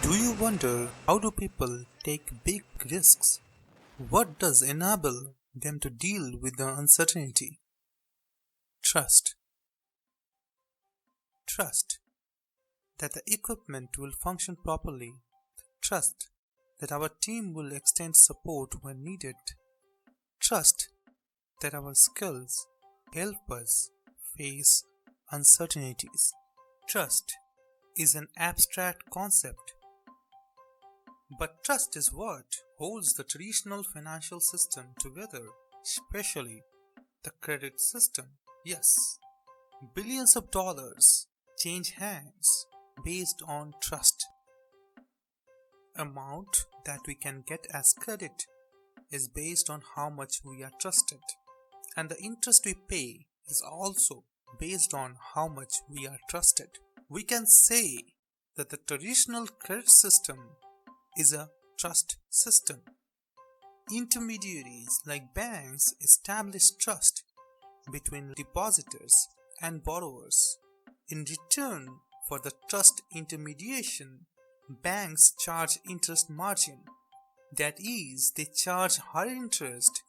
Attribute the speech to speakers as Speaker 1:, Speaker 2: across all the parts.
Speaker 1: Do you wonder how do people take big risks? What does enable them to deal with the uncertainty? Trust. Trust that the equipment will function properly. Trust that our team will extend support when needed. Trust that our skills help us face uncertainties. Trust is an abstract concept, but trust is what holds the traditional financial system together, especially the credit system. Yes, billions of dollars change hands based on trust. Amount that we can get as credit is based on how much we are trusted, and the interest we pay is also based on how much we are trusted. We can say that the traditional credit system is a trust system. Intermediaries like banks establish trust between depositors and borrowers. In return for the trust intermediation, banks charge interest margin. That is, they charge higher interest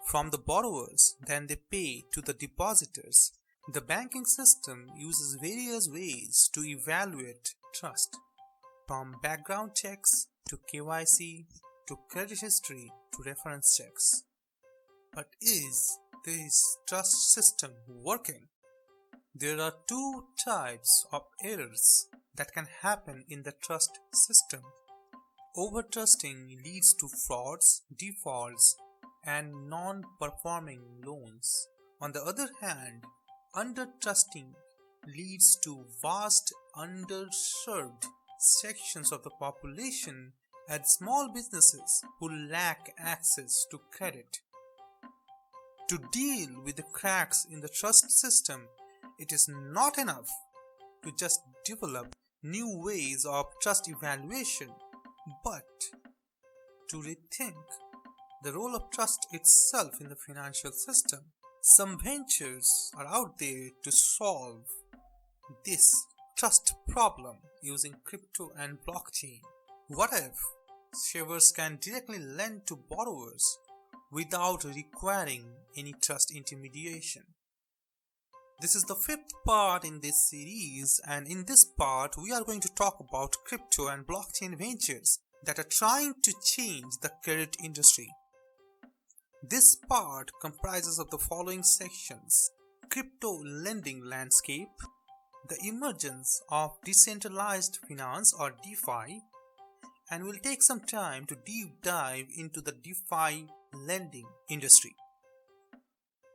Speaker 1: from the borrowers than they pay to the depositors. The banking system uses various ways to evaluate trust, from background checks to KYC to credit history to reference checks. But is this trust system working? There are two types of errors that can happen in the trust system. Overtrusting leads to frauds, defaults, and non-performing loans. On the other hand, undertrusting leads to vast underserved sections of the population and small businesses who lack access to credit. To deal with the cracks in the trust system, it is not enough to just develop new ways of trust evaluation, but to rethink the role of trust itself in the financial system. Some ventures are out there to solve this trust problem using crypto and blockchain. What if savers can directly lend to borrowers without requiring any trust intermediation? This is the fifth part in this series, and in this part we are going to talk about crypto and blockchain ventures that are trying to change the credit industry. This part comprises of the following sections: crypto lending landscape, the emergence of decentralized finance or DeFi, and we'll take some time to deep dive into the DeFi lending industry.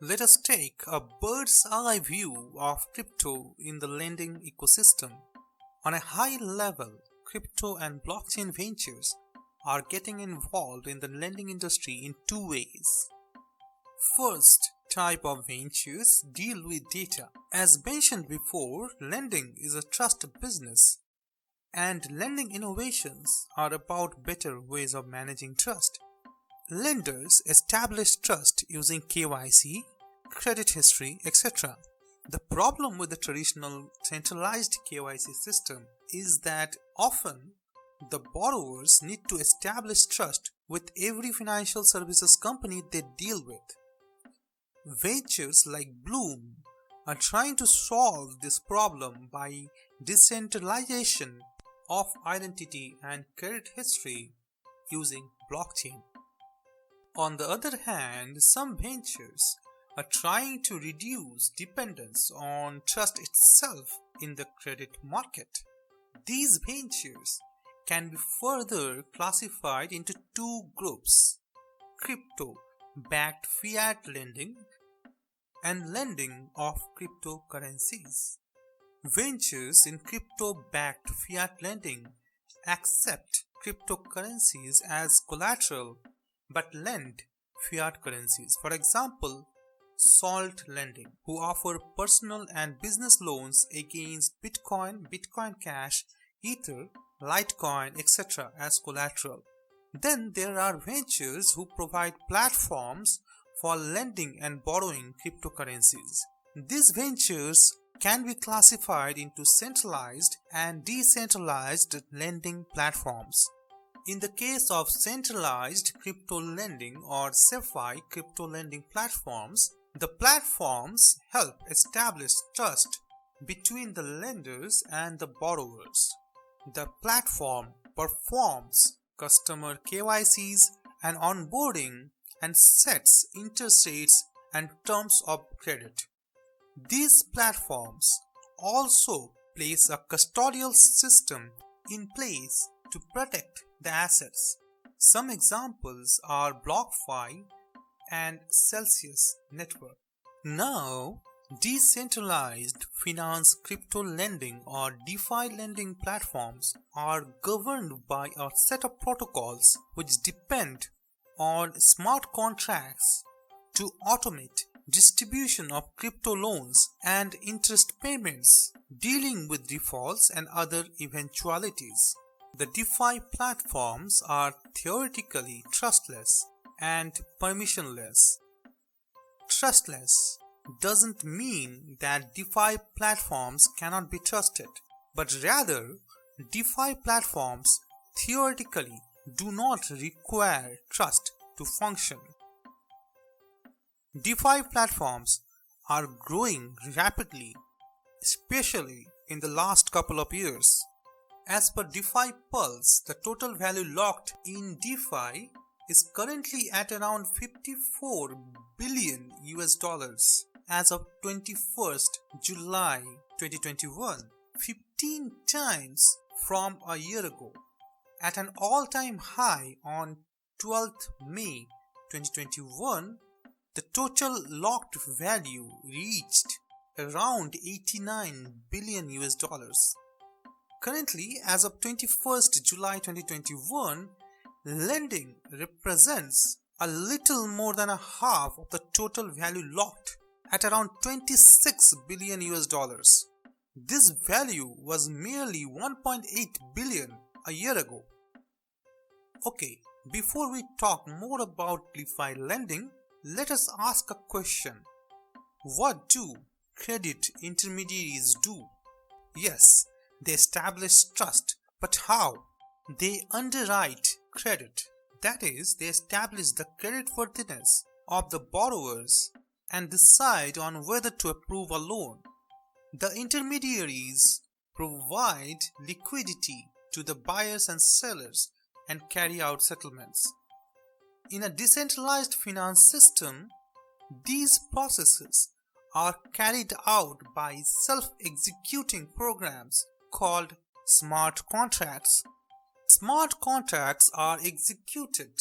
Speaker 1: Let us take a bird's eye view of crypto in the lending ecosystem. On a high level, crypto and blockchain ventures are getting involved in the lending industry in two ways. First type of ventures deal with data. As mentioned before, lending is a trust business, and lending innovations are about better ways of managing trust. Lenders establish trust using KYC, credit history, etc. The problem with the traditional centralized KYC system is that often the borrowers need to establish trust with every financial services company they deal with. Ventures like Bloom are trying to solve this problem by decentralization of identity and credit history using blockchain. On the other hand, some ventures are trying to reduce dependence on trust itself in the credit market. These ventures can be further classified into two groups: crypto-backed fiat lending and lending of cryptocurrencies. Ventures in crypto-backed fiat lending accept cryptocurrencies as collateral but lend fiat currencies. For example, Salt Lending, who offer personal and business loans against Bitcoin, Bitcoin Cash, Ether, Litecoin, etc. as collateral. Then there are ventures who provide platforms for lending and borrowing cryptocurrencies. These ventures can be classified into centralized and decentralized lending platforms. In the case of centralized crypto lending or CeFi crypto lending platforms, the platforms help establish trust between the lenders and the borrowers. The platform performs customer KYCs and onboarding and sets interest rates and terms of credit. These platforms also place a custodial system in place to protect the assets. Some examples are BlockFi and Celsius Network. Now, decentralized finance crypto lending or DeFi lending platforms are governed by a set of protocols which depend on smart contracts to automate distribution of crypto loans and interest payments, dealing with defaults and other eventualities. The DeFi platforms are theoretically trustless and permissionless. Trustless doesn't mean that DeFi platforms cannot be trusted, but rather DeFi platforms theoretically do not require trust to function. DeFi platforms are growing rapidly, especially in the last couple of years. As per DeFi Pulse, the total value locked in DeFi is currently at around 54 billion US dollars as of 21st July 2021, 15 times from a year ago. At an all-time high on 12th May 2021, the total locked value reached around 89 billion US dollars. Currently, as of 21st July 2021, lending represents a little more than a half of the total value locked at around 26 billion US dollars. This value was merely 1.8 billion a year ago. Okay, before we talk more about DeFi lending, let us ask a question. What do credit intermediaries do? Yes, they establish trust, but how? They underwrite credit. That is, they establish the creditworthiness of the borrowers and decide on whether to approve a loan. The intermediaries provide liquidity to the buyers and sellers and carry out settlements. In a decentralized finance system, these processes are carried out by self-executing programs called smart contracts. Smart contracts are executed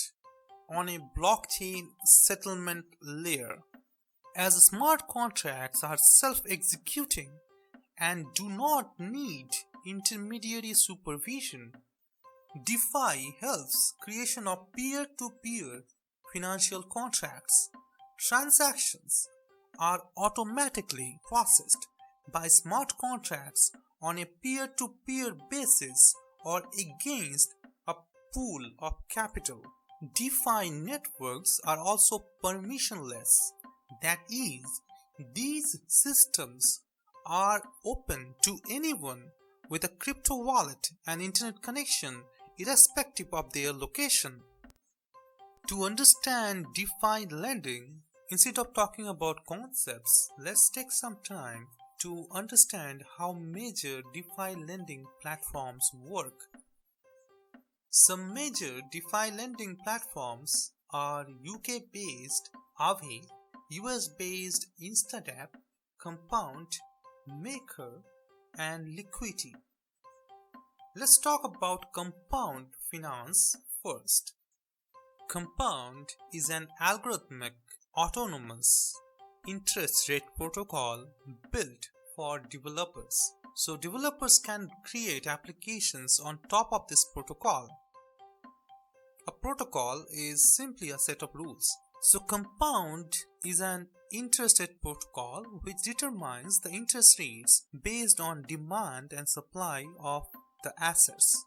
Speaker 1: on a blockchain settlement layer. As smart contracts are self-executing and do not need intermediary supervision, DeFi helps creation of peer-to-peer financial contracts. Transactions are automatically processed by smart contracts on a peer-to-peer basis or against a pool of capital. DeFi networks are also permissionless. That is, these systems are open to anyone with a crypto wallet and internet connection, irrespective of their location. To understand DeFi lending, instead of talking about concepts, let's take some time to understand how major DeFi lending platforms work. Some major DeFi lending platforms are UK-based Aave, US-based Instadap, Compound, Maker, and Liquidity. Let's talk about Compound Finance first. Compound is an algorithmic, autonomous interest rate protocol built for developers. So developers can create applications on top of this protocol. A protocol is simply a set of rules. So Compound is an interest rate protocol which determines the interest rates based on demand and supply of the assets.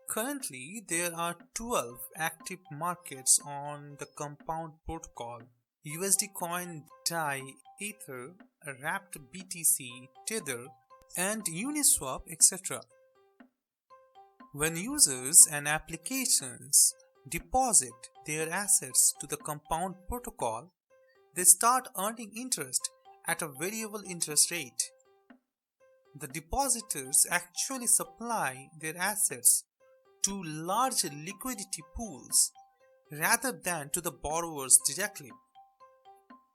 Speaker 1: Currently, there are 12 active markets on the Compound protocol: USD Coin, DAI, Ether, wrapped BTC, Tether, and Uniswap, etc. When users and applications deposit their assets to the Compound protocol, they start earning interest at a variable interest rate. The depositors actually supply their assets to large liquidity pools rather than to the borrowers directly.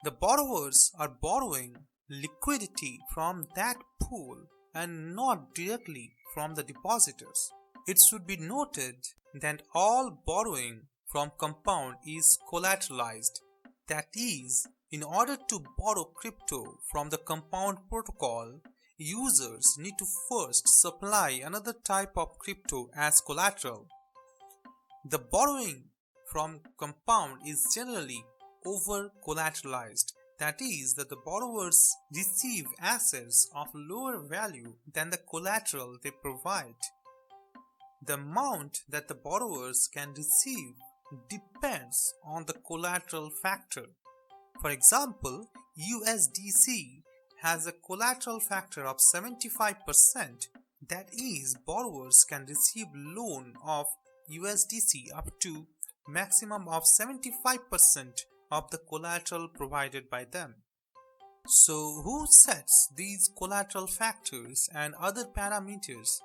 Speaker 1: The borrowers are borrowing liquidity from that pool and not directly from the depositors. It should be noted that all borrowing from Compound is collateralized. That is, in order to borrow crypto from the Compound protocol, users need to first supply another type of crypto as collateral. The borrowing from Compound is generally over-collateralized. That is, that the borrowers receive assets of lower value than the collateral they provide. The amount that the borrowers can receive depends on the collateral factor. For example, USDC has a collateral factor of 75%. That is, borrowers can receive loan of USDC up to maximum of 75% of the collateral provided by them. So who sets these collateral factors and other parameters?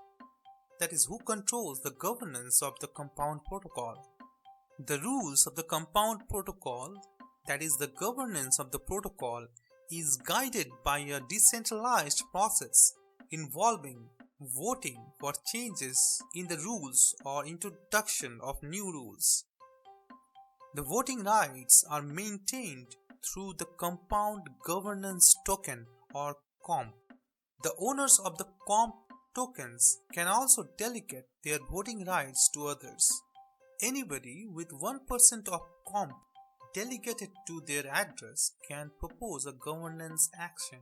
Speaker 1: That is, who controls the governance of the Compound protocol? The rules of the Compound protocol, that is, the governance of the protocol, is guided by a decentralized process involving voting for changes in the rules or introduction of new rules. The voting rights are maintained through the Compound Governance Token or COMP. The owners of the COMP tokens can also delegate their voting rights to others. Anybody with 1% of COMP delegated to their address can propose a governance action.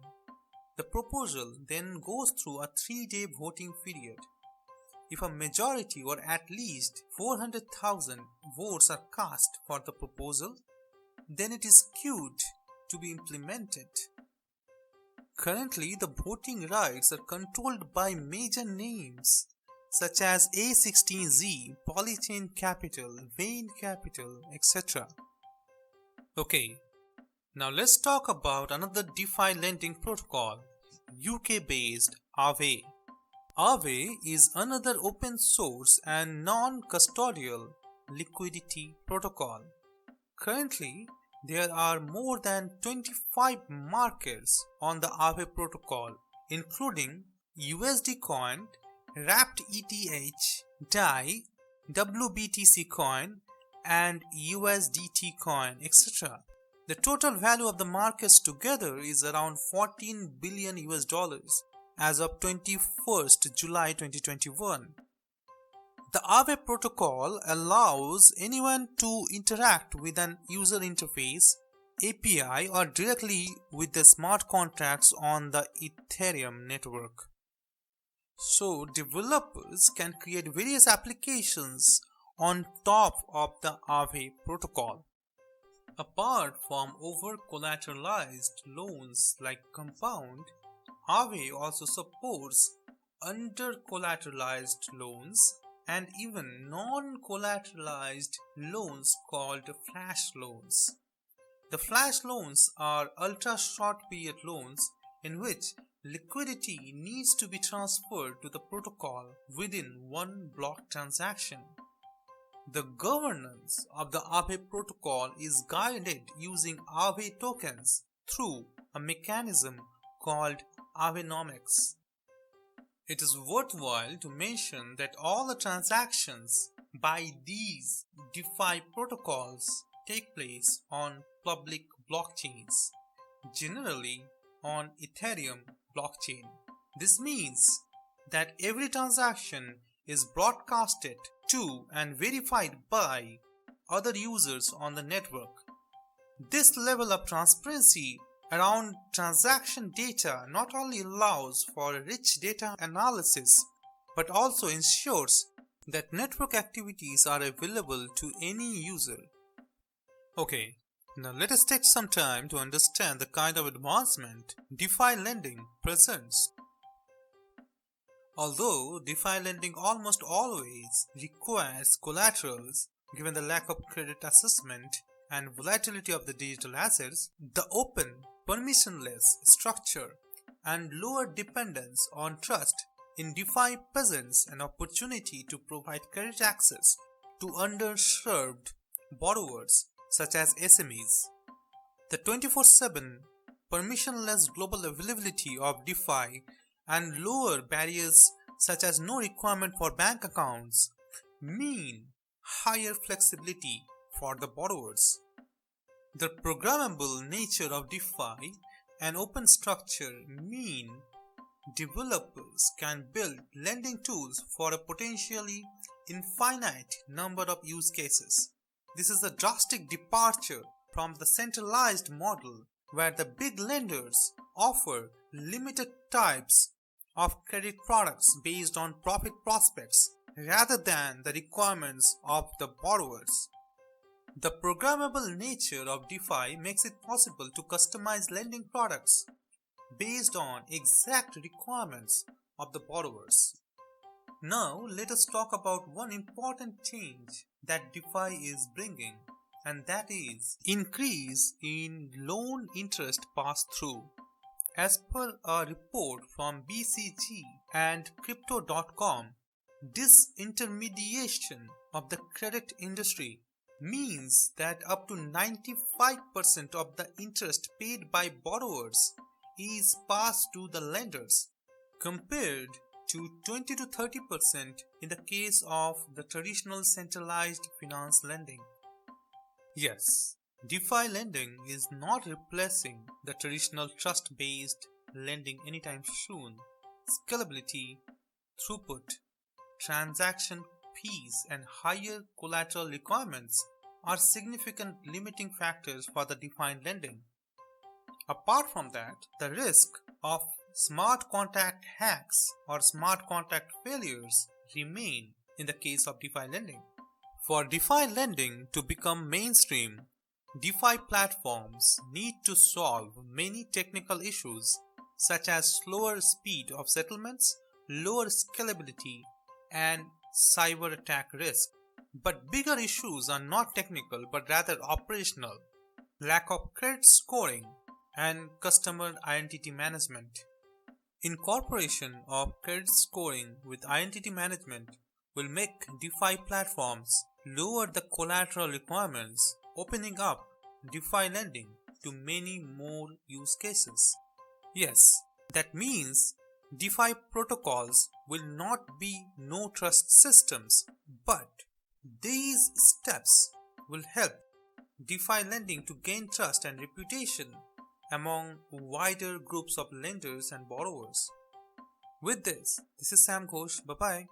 Speaker 1: The proposal then goes through a 3-day voting period. If a majority or at least 400,000 votes are cast for the proposal, then it is queued to be implemented. Currently, the voting rights are controlled by major names such as A16Z, Polychain Capital, Vane Capital, etc. Okay, now let's talk about another DeFi lending protocol, UK-based Aave. Aave is another open source and non-custodial liquidity protocol. Currently, there are more than 25 markets on the Aave protocol, including USD Coin, Wrapped ETH, DAI, WBTC Coin, and USDT Coin, etc. The total value of the markets together is around 14 billion US dollars as of 21st July 2021. The Aave protocol allows anyone to interact with an user interface, API, or directly with the smart contracts on the Ethereum network. So developers can create various applications on top of the Aave protocol. Apart from over-collateralized loans like Compound, Aave also supports under-collateralized loans and even non-collateralized loans called flash loans. The flash loans are ultra-short period loans in which liquidity needs to be transferred to the protocol within one block transaction. The governance of the Aave protocol is guided using Aave tokens through a mechanism called Aavenomics. It is worthwhile to mention that all the transactions by these DeFi protocols take place on public blockchains, generally on Ethereum blockchain. This means that every transaction is broadcasted to and verified by other users on the network. This level of transparency around transaction data not only allows for rich data analysis but also ensures that network activities are available to any user. Okay, Now let us take some time to understand the kind of advancement DeFi lending presents. Although DeFi lending almost always requires collaterals, given the lack of credit assessment and volatility of the digital assets, the open, permissionless structure and lower dependence on trust in DeFi presents an opportunity to provide credit access to underserved borrowers such as SMEs. The 24/7 permissionless global availability of DeFi and lower barriers such as no requirement for bank accounts mean higher flexibility for the borrowers. The programmable nature of DeFi and open structure mean developers can build lending tools for a potentially infinite number of use cases. This is a drastic departure from the centralized model where the big lenders offer limited types of credit products based on profit prospects rather than the requirements of the borrowers. The programmable nature of DeFi makes it possible to customize lending products based on exact requirements of the borrowers. Now let us talk about one important change that DeFi is bringing, and that is increase in loan interest pass-through. As per a report from BCG and Crypto.com, disintermediation of the credit industry means that up to 95% of the interest paid by borrowers is passed to the lenders, compared to 20 to 30% in the case of the traditional centralized finance lending. Yes, DeFi lending is not replacing the traditional trust-based lending anytime soon. Scalability, throughput, transaction fees and higher collateral requirements are significant limiting factors for the DeFi lending. Apart from that, the risk of smart contract hacks or smart contract failures remain in the case of DeFi lending. For DeFi lending to become mainstream, DeFi platforms need to solve many technical issues such as slower speed of settlements, lower scalability, and cyber attack risk. But bigger issues are not technical but rather operational: lack of credit scoring and customer identity management. Incorporation of credit scoring with identity management will make DeFi platforms lower the collateral requirements, opening up DeFi lending to many more use cases. Yes, that means DeFi protocols will not be no trust systems, but these steps will help DeFi lending to gain trust and reputation among wider groups of lenders and borrowers. With this is Sam Ghosh. Bye bye.